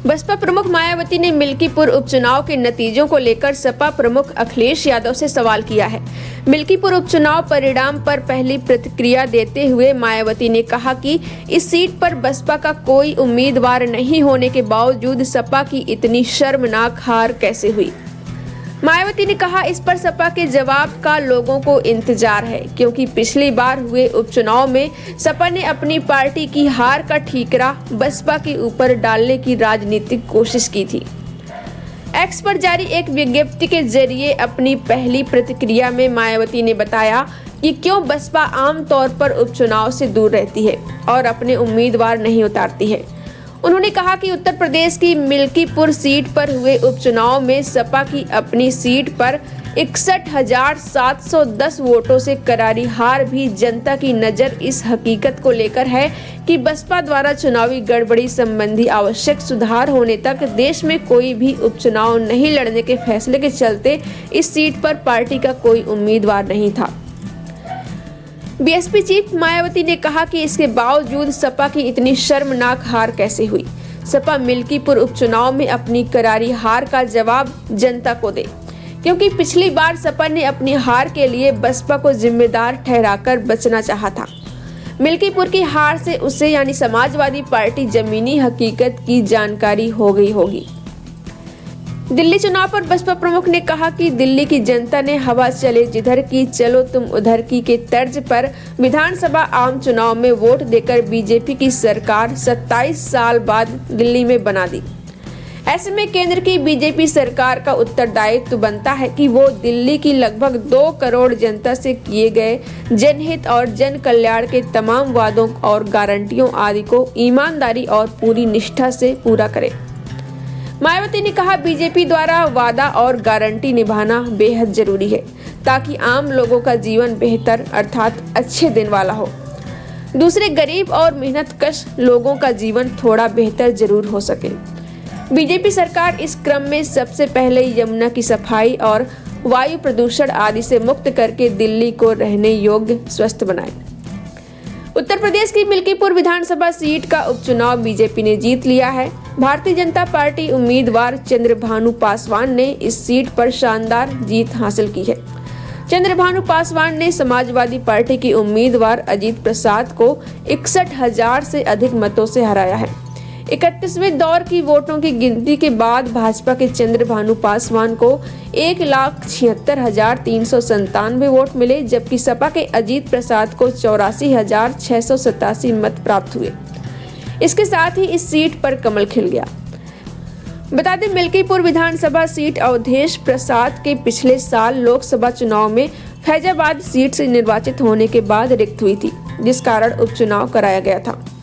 बसपा प्रमुख मायावती ने मिल्कीपुर उपचुनाव के नतीजों को लेकर सपा प्रमुख अखिलेश यादव से सवाल किया है। मिल्कीपुर उपचुनाव परिणाम पर पहली प्रतिक्रिया देते हुए मायावती ने कहा कि इस सीट पर बसपा का कोई उम्मीदवार नहीं होने के बावजूद सपा की इतनी शर्मनाक हार कैसे हुई। मायावती ने कहा, इस पर सपा के जवाब का लोगों को इंतजार है, क्योंकि पिछली बार हुए उपचुनाव में सपा ने अपनी पार्टी की हार का ठीकरा बसपा के ऊपर डालने की राजनीतिक कोशिश की थी। एक्स पर जारी एक विज्ञप्ति के जरिए अपनी पहली प्रतिक्रिया में मायावती ने बताया कि क्यों बसपा आमतौर पर उपचुनाव से दूर रहती है और अपने उम्मीदवार नहीं उतारती है। उन्होंने कहा कि उत्तर प्रदेश की मिल्कीपुर सीट पर हुए उपचुनाव में सपा की अपनी सीट पर 61,710 वोटों से करारी हार भी जनता की नज़र इस हकीकत को लेकर है कि बसपा द्वारा चुनावी गड़बड़ी संबंधी आवश्यक सुधार होने तक देश में कोई भी उपचुनाव नहीं लड़ने के फैसले के चलते इस सीट पर पार्टी का कोई उम्मीदवार नहीं था। बीएसपी चीफ मायावती ने कहा कि इसके बावजूद सपा की इतनी शर्मनाक हार कैसे हुई। सपा मिल्कीपुर उपचुनाव में अपनी करारी हार का जवाब जनता को दे, क्योंकि पिछली बार सपा ने अपनी हार के लिए बसपा को जिम्मेदार ठहराकर बचना चाहा था। मिल्कीपुर की हार से उसे यानी समाजवादी पार्टी जमीनी हकीकत की जानकारी हो गई होगी। दिल्ली चुनाव पर बसपा प्रमुख ने कहा कि दिल्ली की जनता ने हवा चले जिधर की चलो तुम उधर की के तर्ज पर विधानसभा आम चुनाव में वोट देकर बीजेपी की सरकार 27 साल बाद दिल्ली में बना दी। ऐसे में केंद्र की बीजेपी सरकार का उत्तरदायित्व बनता है कि वो दिल्ली की लगभग 2 करोड़ जनता से किए गए जनहित और जन कल्याण के तमाम वादों और गारंटियों आदि को ईमानदारी और पूरी निष्ठा से पूरा करे। मायावती ने कहा, बीजेपी द्वारा वादा और गारंटी निभाना बेहद जरूरी है ताकि आम लोगों का जीवन बेहतर अर्थात अच्छे दिन वाला हो। दूसरे गरीब और मेहनतकश लोगों का जीवन थोड़ा बेहतर जरूर हो सके। बीजेपी सरकार इस क्रम में सबसे पहले यमुना की सफाई और वायु प्रदूषण आदि से मुक्त करके दिल्ली को रहने योग्य स्वस्थ बनाए। उत्तर प्रदेश की मिल्कीपुर विधानसभा सीट का उपचुनाव बीजेपी ने जीत लिया है। भारतीय जनता पार्टी उम्मीदवार चंद्रभानु पासवान ने इस सीट पर शानदार जीत हासिल की है। चंद्रभानु पासवान ने समाजवादी पार्टी की उम्मीदवार अजीत प्रसाद को 61,000 से अधिक मतों से हराया है। 31वें दौर की वोटों की गिनती के बाद भाजपा के चंद्रभानु पासवान को 1,76,397 वोट मिले, जबकि सपा के अजीत प्रसाद को 84,687 मत प्राप्त हुए। इसके साथ ही इस सीट पर कमल खिल गया। बता दें, मिल्कीपुर विधानसभा सीट अवधेश प्रसाद के पिछले साल लोकसभा चुनाव में फैजाबाद सीट से निर्वाचित होने के बाद रिक्त हुई थी, जिस कारण उपचुनाव कराया गया था।